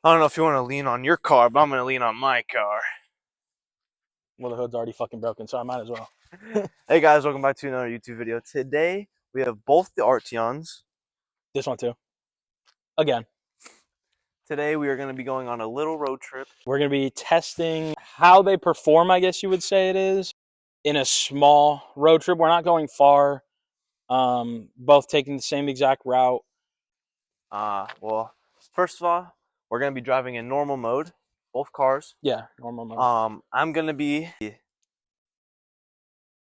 I don't know if you want to lean on your car, but I'm going to lean on my car. Well, the hood's already fucking broken, so I might as well. Hey guys, welcome back to another YouTube video. Today, we have both the Arteons. This one too. Again. Today, we are going to be going on a little road trip. We're going to be testing how they perform, I guess you would say it is, in a small road trip. We're not going far. Both taking the same exact route. Well, first of all, we're going to be driving in normal mode, both cars. Yeah, normal mode. I'm going to be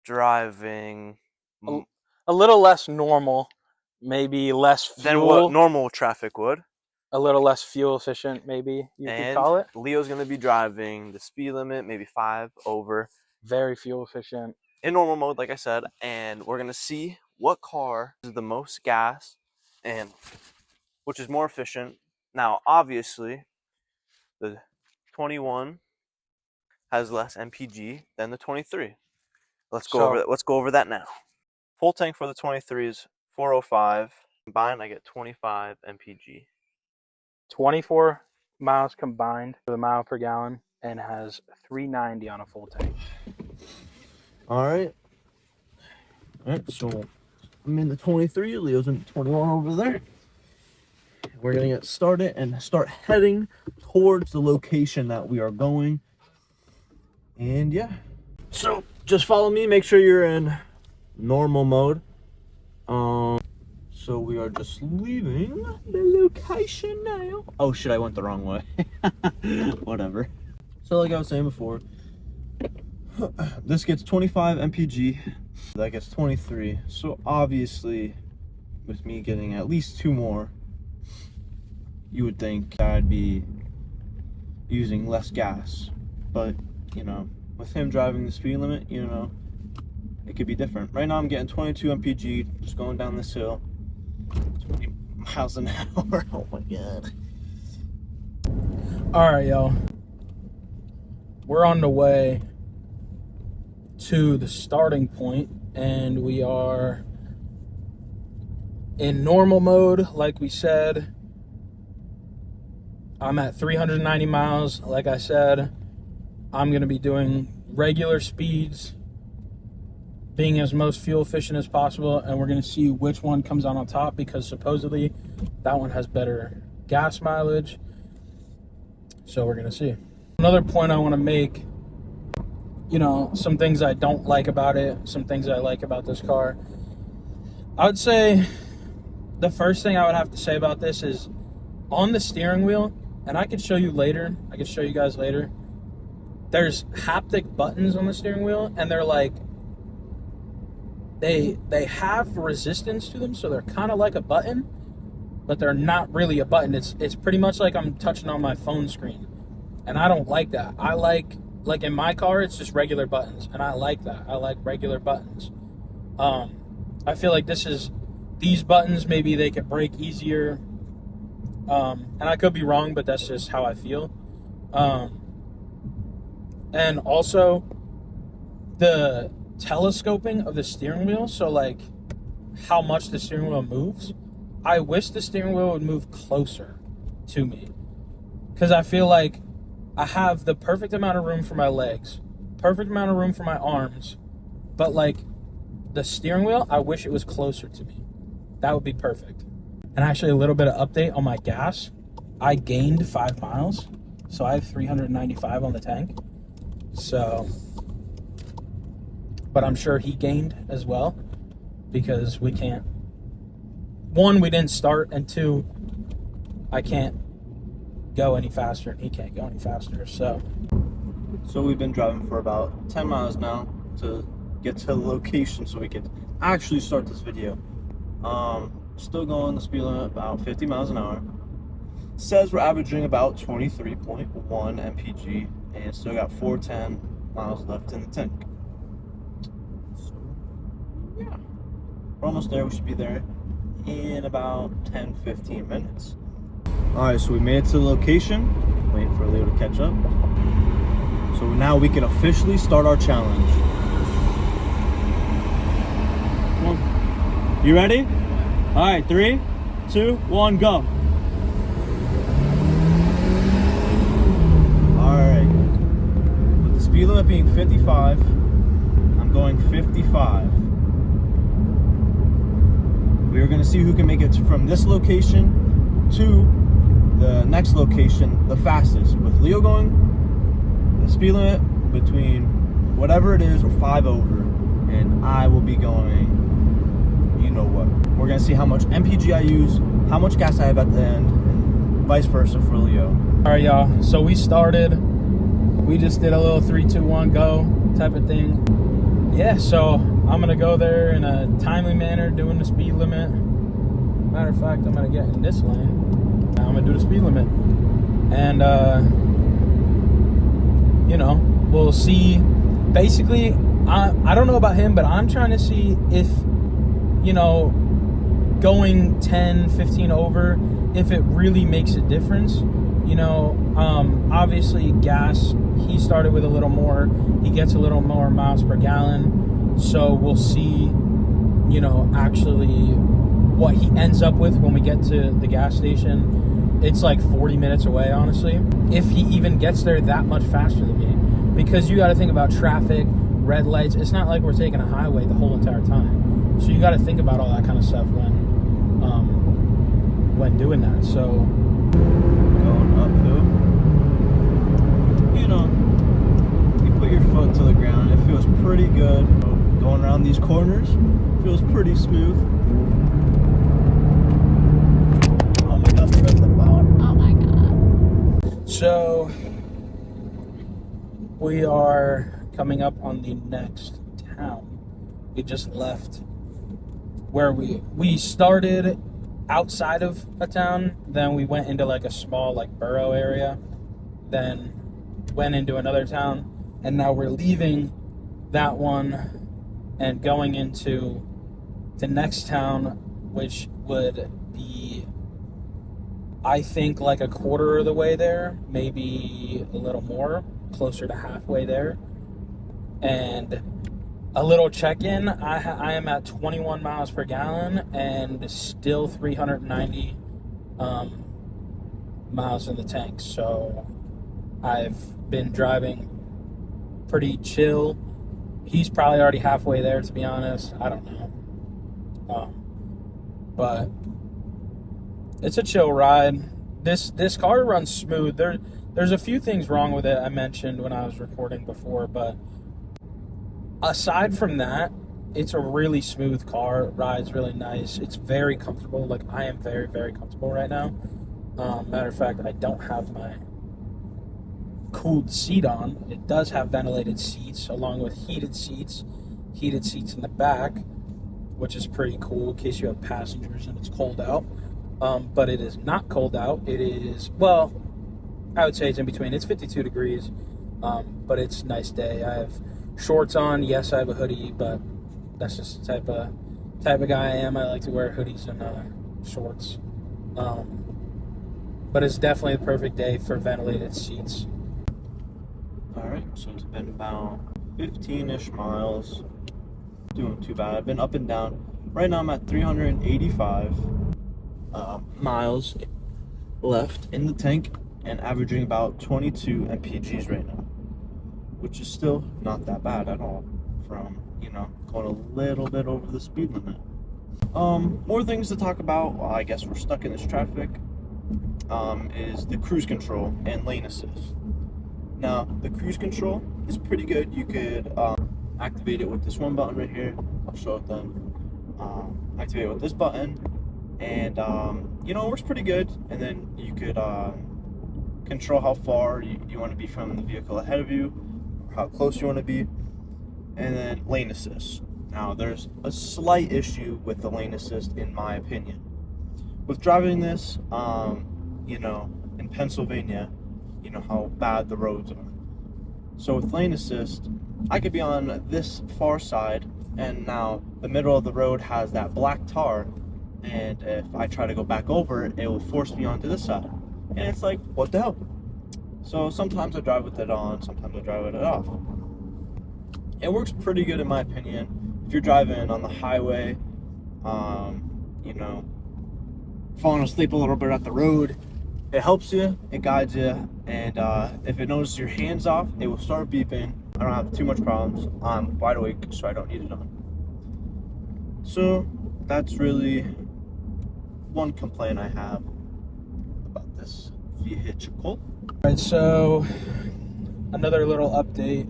driving a little less normal, maybe less fuel. than what normal traffic would. A little less fuel efficient, maybe you could call it. Leo's going to be driving the speed limit, maybe 5 over. Very fuel efficient. In normal mode, like I said, and we're going to see what car is the most gas and which is more efficient. Now, obviously, the 21 has less MPG than the 23. Let's go over that now. Full tank for the 23 is 405. Combined, I get 25 MPG. 24 miles combined for the mile per gallon and has 390 on a full tank. All right, so I'm in the 23, Leo's in the 21 over there. We're gonna get started and start heading towards the location that we are going. And yeah, so just follow me, make sure you're in normal mode. So we are just leaving the location now. Oh shit, I went the wrong way. Whatever. So like I was saying before, this gets 25 MPG, that gets 23. So obviously, with me getting at least 2 more, you would think I'd be using less gas. But, you know, with him driving the speed limit, you know, it could be different. Right now I'm getting 22 MPG, just going down this hill. 20 miles an hour, oh my god. Alright, y'all. We're on the way to the starting point, and we are in normal mode, like we said. I'm at 390 miles, like I said. I'm going to be doing regular speeds, being as most fuel efficient as possible, and we're going to see which one comes out on top, because supposedly that one has better gas mileage. So we're going to see. Another point I want to make, you know, some things I don't like about it, some things I like about this car. I would say the first thing I would have to say about this is on the steering wheel, and I could show you later, I could show you guys later, there's haptic buttons on the steering wheel, and they're like, they have resistance to them, so they're kind of like a button, but they're not really a button. It's pretty much like I'm touching on my phone screen, and I don't like that. I like in my car, it's just regular buttons, and I like that. I like regular buttons. I feel like these buttons, maybe they could break easier, and I could be wrong, but that's just how I feel. And also the telescoping of the steering wheel, so like how much the steering wheel moves, I wish the steering wheel would move closer to me, because I feel like I have the perfect amount of room for my legs, perfect amount of room for my arms, but like the steering wheel, I wish it was closer to me. That would be perfect. And actually, a little bit of update on my gas. I gained 5 miles, so I have 395 on the tank. So, but I'm sure he gained as well, because we can't, 1, we didn't start, and 2, I can't go any faster and he can't go any faster. So we've been driving for about 10 miles now to get to the location so we could actually start this video. Still going the speed limit about 50 miles an hour. Says we're averaging about 23.1 MPG, and still got 410 miles left in the tank. So yeah, we're almost there. We should be there in about 10-15 minutes. Alright, so we made it to the location. Waiting for Leo to catch up. So now we can officially start our challenge. Come on. You ready? Alright, 3, 2, 1, go. being 55. I'm going 55. We're going to see who can make it from this location to the next location the fastest. With Leo going the speed limit between whatever it is or 5 over, and I will be going, you know what. We're going to see how much MPG I use, how much gas I have at the end, and vice versa for Leo. All right, y'all. So we started. We just did a little 3, 2, 1, go type of thing. Yeah, so I'm going to go there in a timely manner, doing the speed limit. Matter of fact, I'm going to get in this lane. I'm going to do the speed limit. And, you know, we'll see. Basically, I don't know about him, but I'm trying to see if, you know, going 10, 15 over, if it really makes a difference. You know, obviously gas, he started with a little more. He gets a little more miles per gallon. So we'll see, you know, actually what he ends up with when we get to the gas station. It's like 40 minutes away, honestly. If he even gets there that much faster than me. Because you got to think about traffic, red lights. It's not like we're taking a highway the whole entire time. So you got to think about all that kind of stuff when doing that. So Going uphill, you know, you put your foot to the ground, it feels pretty good. Going around these corners feels pretty smooth. Oh my god, press the phone. Oh my god. So we are coming up on the next town. We just left where we started outside of a town, then we went into like a small like borough area, then went into another town, and now we're leaving that one and going into the next town, which would be, I think, like a quarter of the way there, maybe a little more, closer to halfway there. And a little check-in, I am at 21 miles per gallon and still 390 miles in the tank. So I've been driving pretty chill. He's probably already halfway there, to be honest. I don't know. But it's a chill ride. This car runs smooth. There's a few things wrong with it I mentioned when I was recording before, but aside from that, it's a really smooth car. It rides really nice. It's very comfortable. Like, I am very, very comfortable right now. Matter of fact, I don't have my cooled seat on. It does have ventilated seats along with heated seats in the back, which is pretty cool in case you have passengers and it's cold out. But it is not cold out. It is, well, I would say it's in between. It's 52 degrees, but it's a nice day. I have shorts on. Yes, I have a hoodie, but that's just the type of guy I am. I like to wear hoodies and shorts. But it's definitely the perfect day for ventilated seats. Alright, so it's been about 15-ish miles. Doing too bad. I've been up and down. Right now I'm at 385 miles left in the tank and averaging about 22 MPGs right now, which is still not that bad at all from, you know, going a little bit over the speed limit. More things to talk about while I guess we're stuck in this traffic is the cruise control and lane assist. Now, the cruise control is pretty good. You could activate it with this one button right here. I'll show it then. Activate it with this button, and you know, it works pretty good. And then you could control how far you want to be from the vehicle ahead of you, or how close you want to be. And then lane assist. Now, there's a slight issue with the lane assist, in my opinion. With driving this, you know, in Pennsylvania, you know how bad the roads are. So with lane assist, I could be on this far side, and now the middle of the road has that black tar, and if I try to go back over it, it will force me onto this side. And it's like, what the hell? So sometimes I drive with it on, sometimes I drive with it off. It works pretty good in my opinion. If you're driving on the highway, you know, falling asleep a little bit at the road, it helps you, it guides you, and if it notices your hands off, it will start beeping. I don't have too much problems. I'm wide awake, so I don't need it on. So that's really one complaint I have about this vehicle. All right, so another little update.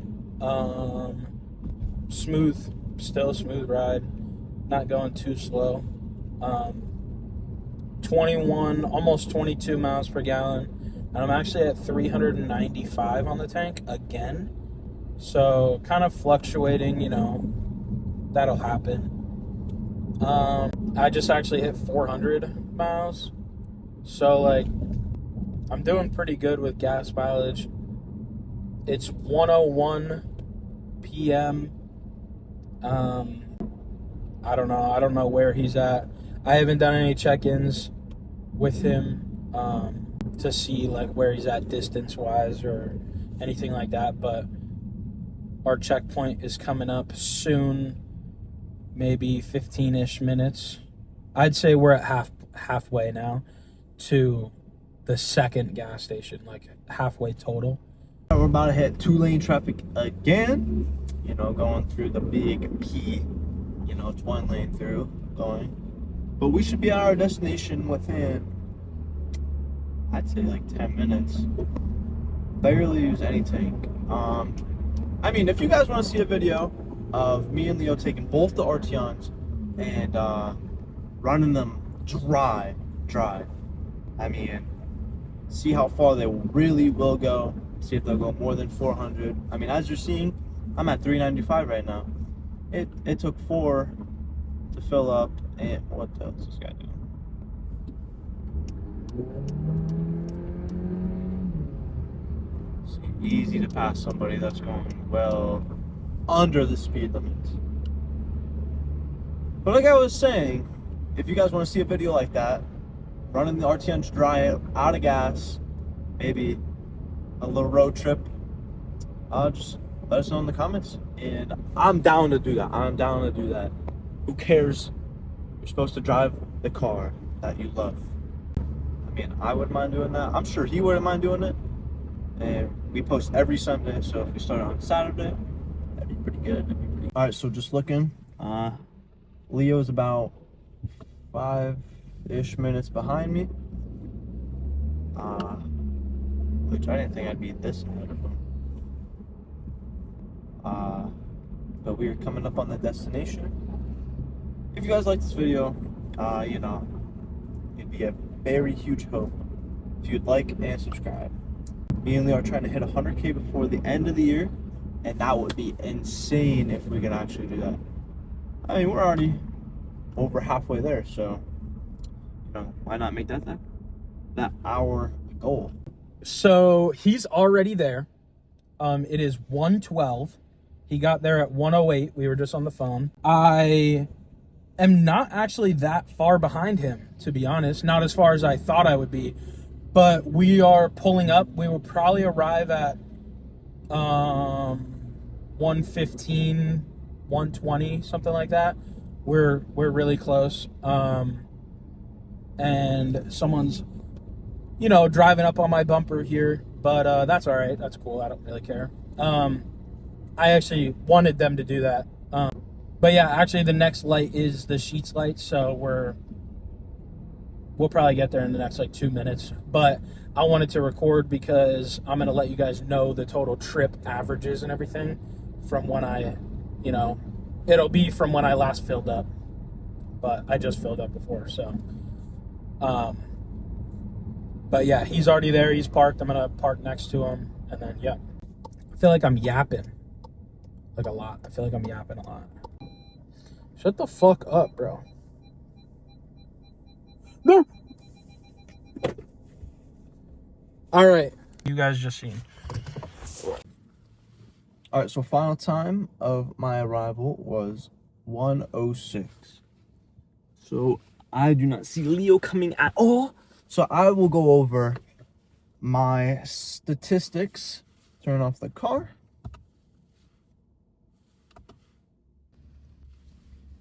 Still a smooth ride, not going too slow. 21, almost 22 miles per gallon, and I'm actually at 395 on the tank again. So kind of fluctuating, you know, that'll happen. I just actually hit 400 miles, so like I'm doing pretty good with gas mileage. It's 1:01 p.m. I don't know where he's at. I haven't done any check-ins with him to see like where he's at distance-wise or anything like that, but our checkpoint is coming up soon, maybe 15-ish minutes. I'd say we're at halfway now to the second gas station, like halfway total. We're about to hit 2-lane traffic again, you know, going through the big P. You know, it's 1 lane through going. But we should be at our destination within, I'd say, like 10 minutes. Barely use any tank. I mean, if you guys want to see a video of me and Leo taking both the Arteons and running them dry, I mean, see how far they really will go. See if they'll go more than 400. I mean, as you're seeing, I'm at 395 right now. It took 4 to fill up, and what the hell is this guy doing? It's easy to pass somebody that's going well under the speed limit. But like I was saying, if you guys want to see a video like that, running the RTNs dry, out of gas, maybe a little road trip, just let us know in the comments, and I'm down to do that. Who cares? You're supposed to drive the car that you love. I mean, I wouldn't mind doing that. I'm sure he wouldn't mind doing it. And we post every Sunday, so if we start on Saturday, that'd be pretty good. All right, so just looking, Leo's about 5-ish minutes behind me, which I didn't think I'd be this ahead of him. But we're coming up on the destination. If you guys like this video, you know, it'd be a very huge help if you'd like and subscribe. Me and Leo are trying to hit 100K before the end of the year, and that would be insane if we could actually do that. I mean, we're already over halfway there, so you know, why not make that our goal? So he's already there. It is 1:12. He got there at 1:08. We were just on the phone. I am not actually that far behind him, to be honest. Not as far as I thought I would be. But we are pulling up. We will probably arrive at 1:15, 1:20, something like that. We're really close. And someone's, you know, driving up on my bumper here, but that's all right. That's cool. I don't really care. I actually wanted them to do that. But yeah, actually the next light is the Sheets light, so we'll probably get there in the next like 2 minutes. But I wanted to record because I'm going to let you guys know the total trip averages and everything from when I, you know, it'll be from when I last filled up. But I just filled up before, so. But yeah, he's already there. He's parked. I'm going to park next to him. And then, yeah. I feel like I'm yapping. Like a lot. I feel like I'm yapping a lot. Shut the fuck up, bro. No. All right. You guys just seen. All right, so final time of my arrival was 1:06. So I do not see Leo coming at all. So I will go over my statistics. Turn off the car.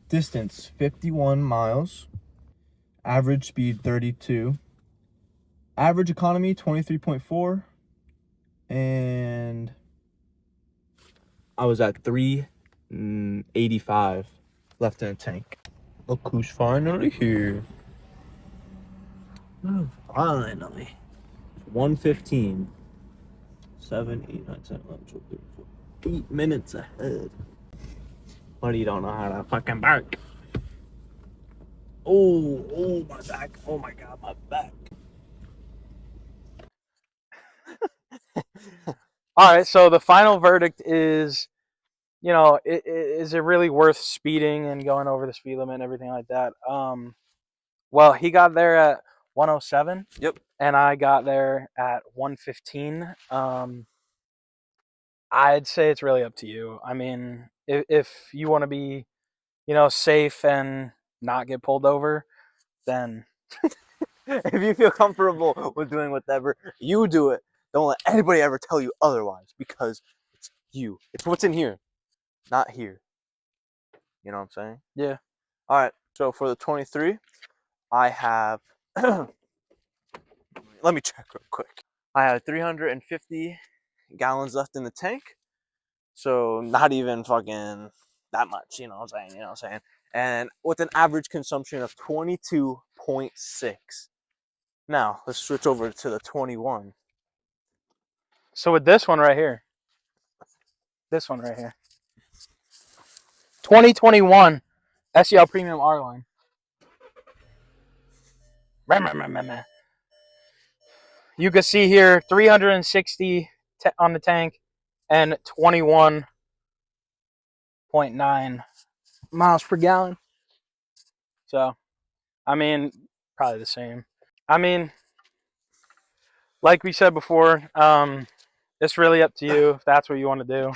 Distance 51 miles. Average speed 32. Average economy 23.4. And I was at 385 left in the tank. Look who's finally here. Finally. 115. 7, 8, 9, 10, 11, 12, 13, 14. 8 minutes ahead. But you don't know how to fucking bark. Oh, my back. Oh my god, my back. All right, so the final verdict is, you know, is it really worth speeding and going over the speed limit and everything like that? Well, he got there at 107. Yep. And I got there at 115. I'd say it's really up to you. I mean, if you want to be, you know, safe and not get pulled over, then If you feel comfortable with doing whatever, you do it. Don't let anybody ever tell you otherwise, because it's you. It's what's in here, not here. You know what I'm saying? yeah. All right. So for the 23, I have. Let me check real quick. I have 350 gallons left in the tank. So not even fucking that much, you know what I'm saying? You know what I'm saying? And with an average consumption of 22.6. Now, let's switch over to the 21. So with this one right here, 2021 SEL Premium R line. You can see here 360 on the tank and 21.9 miles per gallon. So, I mean, probably the same. I mean, like we said before, it's really up to you if that's what you want to do.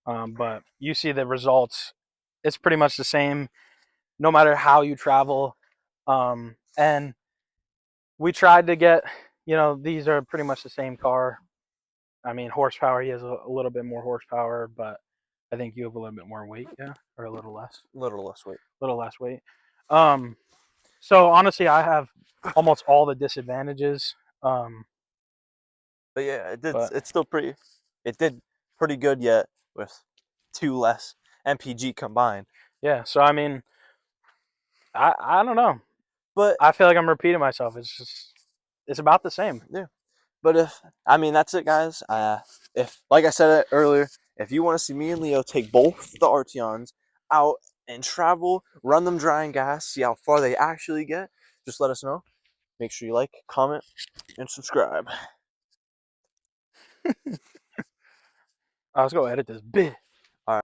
But you see the results. It's pretty much the same no matter how you travel. And we tried to get, you know, these are pretty much the same car. I mean, horsepower, he has a little bit more horsepower, but I think you have a little bit more weight, yeah, or a little less. A little less weight. A little less weight. So honestly, I have almost all the disadvantages. But yeah, it did. But It's still pretty. It did pretty good yet with 2 less MPG combined. yeah, so I mean, I don't know. But I feel like I'm repeating myself. It's about the same. yeah. But that's it, guys. If, like I said earlier, if you want to see me and Leo take both the Arteons out and travel, run them dry in gas, see how far they actually get, just let us know. Make sure you like, comment, and subscribe. I was going to edit this bit.